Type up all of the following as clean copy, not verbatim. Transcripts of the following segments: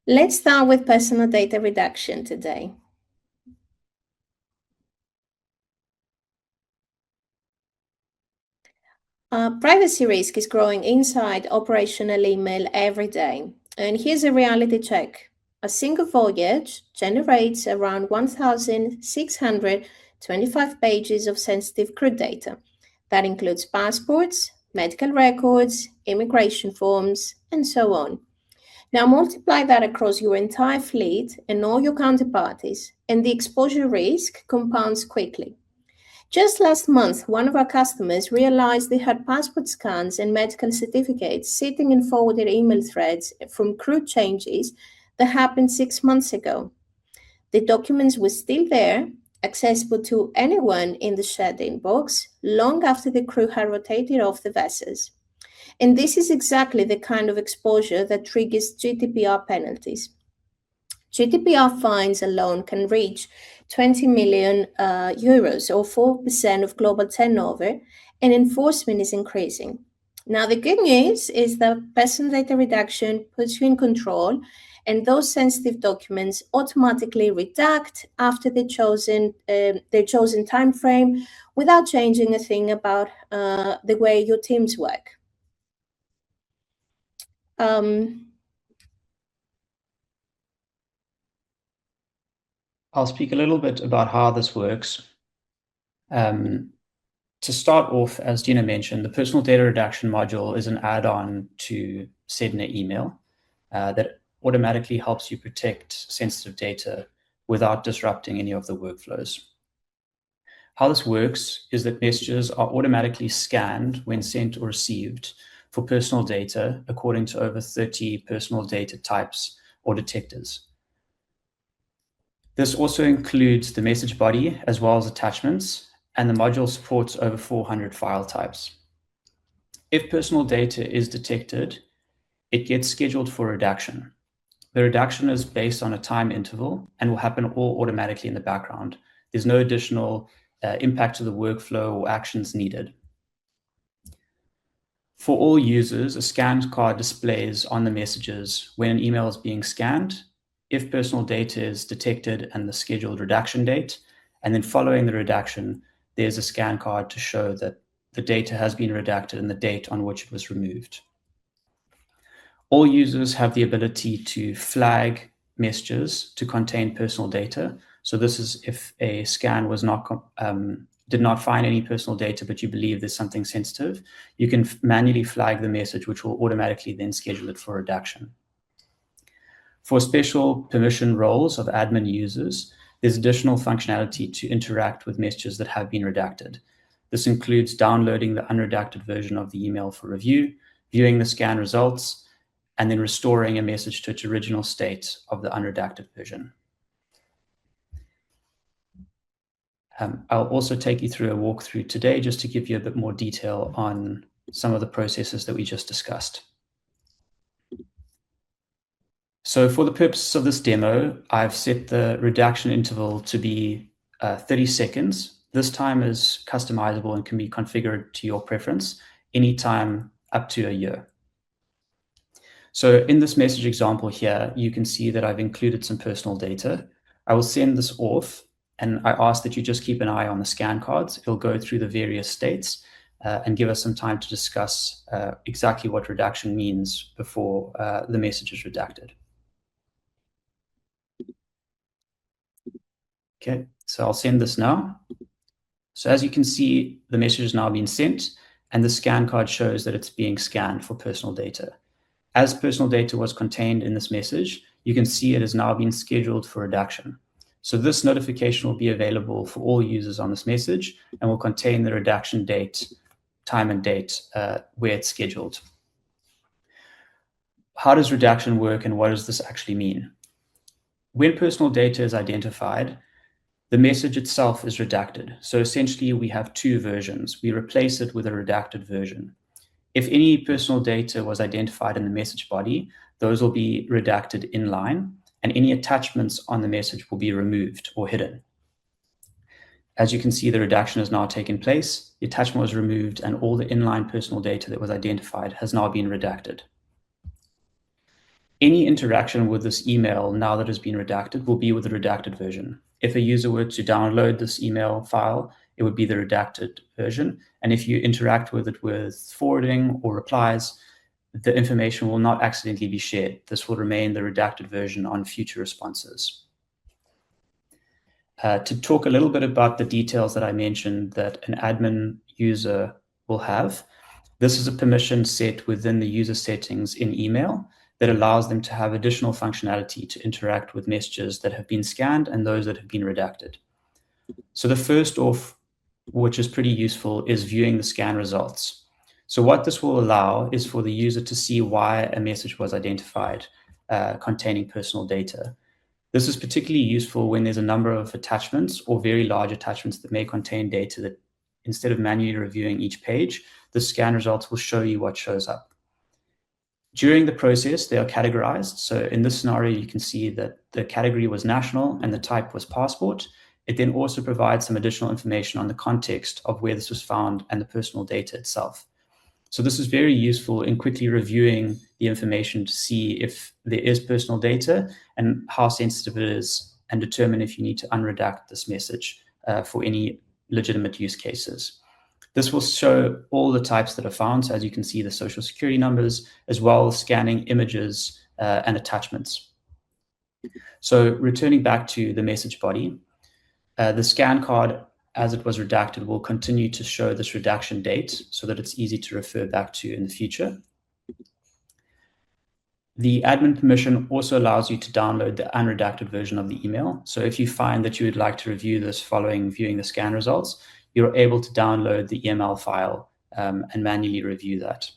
Let's start with personal data redaction today. Privacy risk is growing inside operational email every day. And here's a reality check. A single voyage generates around 1,625 pages of sensitive crew data. That includes passports, medical records, immigration forms, and so on. Now multiply that across your entire fleet and all your counterparties, and the exposure risk compounds quickly. Just last month, one of our customers realized they had passport scans and medical certificates sitting in forwarded email threads from crew changes that happened 6 months ago. The documents were still there, accessible to anyone in the shared inbox, long after the crew had rotated off the vessels. And this is exactly the kind of exposure that triggers GDPR penalties. GDPR fines alone can reach 20 million euros or 4% of global turnover, and enforcement is increasing. Now, the good news is that personal data redaction puts you in control, and those sensitive documents automatically redact after their chosen time frame without changing a thing about the way your teams work. I'll speak a little bit about how this works. To start off, as Dina mentioned, the personal data redaction module is an add-on to Sedna email that automatically helps you protect sensitive data without disrupting any of the workflows. How this works is that messages are automatically scanned when sent or received for personal data according to over 30 personal data types or detectors. This also includes the message body as well as attachments, and the module supports over 400 file types. If personal data is detected, it gets scheduled for redaction. The redaction is based on a time interval and will happen all automatically in the background. There's no additional impact to the workflow or actions needed. For all users, a scanned card displays on the messages when an email is being scanned, if personal data is detected and the scheduled redaction date, and then following the redaction, there's a scan card to show that the data has been redacted and the date on which it was removed. All users have the ability to flag messages to contain personal data. So this is if a scan was did not find any personal data, but you believe there's something sensitive, you can manually flag the message, which will automatically then schedule it for redaction. For special permission roles of admin users, there's additional functionality to interact with messages that have been redacted. This includes downloading the unredacted version of the email for review, viewing the scan results, and then restoring a message to its original state of the unredacted version. I'll also take you through a walkthrough today just to give you a bit more detail on some of the processes that we just discussed. So for the purposes of this demo, I've set the redaction interval to be 30 seconds. This time is customizable and can be configured to your preference, anytime up to a year. So in this message example here, you can see that I've included some personal data. I will send this off, and I ask that you just keep an eye on the scan cards. It'll go through the various states and give us some time to discuss exactly what redaction means before the message is redacted. Okay, so I'll send this now. So as you can see, the message has now been sent, and the scan card shows that it's being scanned for personal data. As personal data was contained in this message, you can see it has now been scheduled for redaction. So this notification will be available for all users on this message and will contain the redaction date, time and date where it's scheduled. How does redaction work and what does this actually mean? When personal data is identified, the message itself is redacted. So essentially we have two versions. We replace it with a redacted version. If any personal data was identified in the message body, those will be redacted inline, and any attachments on the message will be removed or hidden. As you can see, the redaction has now taken place, the attachment was removed, and all the inline personal data that was identified has now been redacted. Any interaction with this email now that has been redacted will be with the redacted version. If a user were to download this email file, it would be the redacted version. And if you interact with it with forwarding or replies, the information will not accidentally be shared. This will remain the redacted version on future responses. To talk a little bit about the details that I mentioned that an admin user will have, this is a permission set within the user settings in email that allows them to have additional functionality to interact with messages that have been scanned and those that have been redacted. So the first off, which is pretty useful, is viewing the scan results. So what this will allow is for the user to see why a message was identified containing personal data. This is particularly useful when there's a number of attachments or very large attachments that may contain data that instead of manually reviewing each page, the scan results will show you what shows up. During the process, they are categorized. So in this scenario, you can see that the category was national and the type was passport. It then also provides some additional information on the context of where this was found and the personal data itself. So this is very useful in quickly reviewing the information to see if there is personal data and how sensitive it is, and determine if you need to unredact this message for any legitimate use cases. This will show all the types that are found. So as you can see, the social security numbers, as well as scanning images and attachments. So returning back to the message body, the scan card, as it was redacted, will continue to show this redaction date so that it's easy to refer back to in the future. The admin permission also allows you to download the unredacted version of the email. So if you find that you would like to review this following viewing the scan results, you're able to download the EML file and manually review that.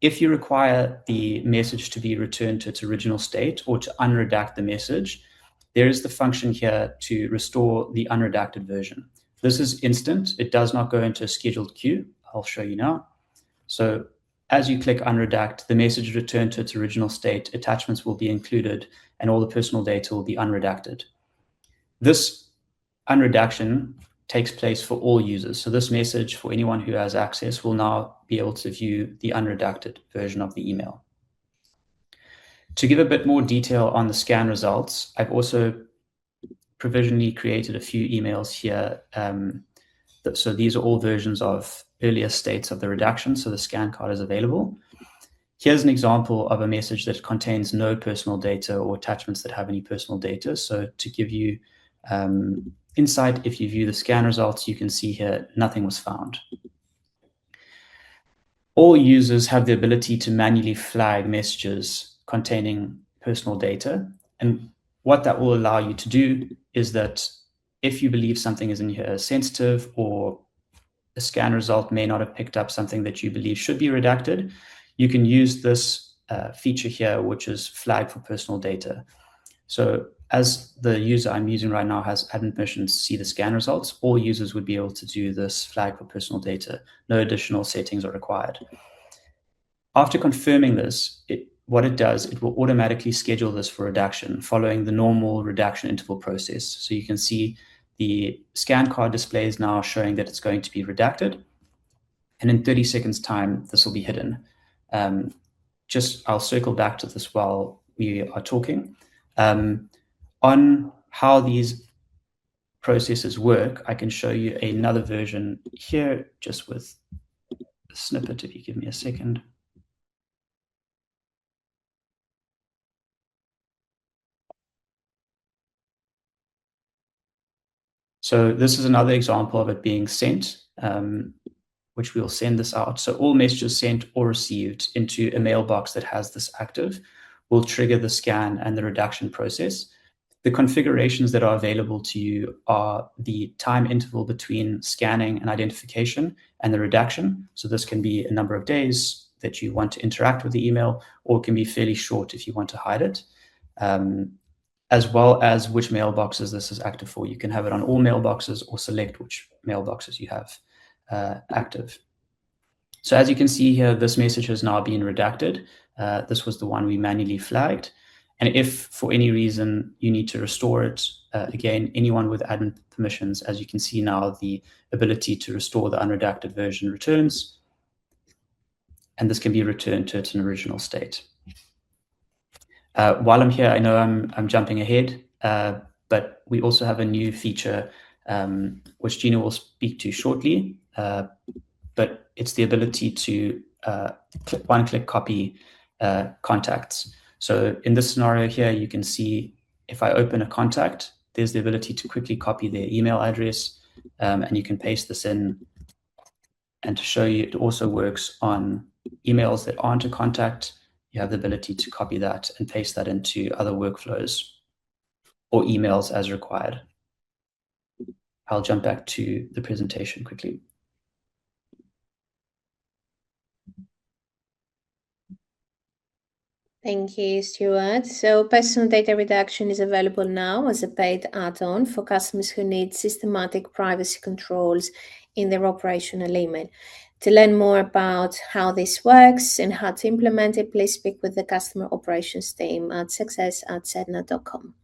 If you require the message to be returned to its original state or to unredact the message, there is the function here to restore the unredacted version. This is instant. It does not go into a scheduled queue. I'll show you now. So as you click unredact, the message is returned to its original state, attachments will be included, and all the personal data will be unredacted. This unredaction takes place for all users. So this message, for anyone who has access, will now be able to view the unredacted version of the email. To give a bit more detail on the scan results, I've also provisionally created a few emails here. So these are all versions of earlier states of the redaction, so the scan card is available. Here's an example of a message that contains no personal data or attachments that have any personal data. So to give you insight, if you view the scan results, you can see here nothing was found. All users have the ability to manually flag messages containing personal data. And what that will allow you to do is that if you believe something is in here sensitive, or a scan result may not have picked up something that you believe should be redacted, you can use this feature here, which is flag for personal data. So as the user I'm using right now has admin permission to see the scan results, all users would be able to do this flag for personal data. No additional settings are required. After confirming this, what it does, it will automatically schedule this for redaction following the normal redaction interval process. So you can see the scan card displays now showing that it's going to be redacted. And in 30 seconds time, this will be hidden. I'll circle back to this while we are talking. On how these processes work, I can show you another version here, just with a snippet, if you give me a second. So this is another example of it being sent, which we'll send this out. So all messages sent or received into a mailbox that has this active will trigger the scan and the redaction process. The configurations that are available to you are the time interval between scanning and identification and the redaction. So this can be a number of days that you want to interact with the email, or it can be fairly short if you want to hide it. As well as which mailboxes this is active for. You can have it on all mailboxes or select which mailboxes you have active. So as you can see here, this message has now been redacted. This was the one we manually flagged. And if for any reason you need to restore it, again, anyone with admin permissions, as you can see now, the ability to restore the unredacted version returns. And this can be returned to its original state. While I'm here, I know I'm jumping ahead, but we also have a new feature which Gina will speak to shortly. But it's the ability to one-click copy contacts. So in this scenario here, you can see if I open a contact, there's the ability to quickly copy their email address, and you can paste this in. And to show you, it also works on emails that aren't a contact. You have the ability to copy that and paste that into other workflows or emails as required. I'll jump back to the presentation quickly. Thank you, Stuart. So personal data redaction is available now as a paid add-on for customers who need systematic privacy controls in their operational email. To learn more about how this works and how to implement it, please speak with the customer operations team at success@sedna.com.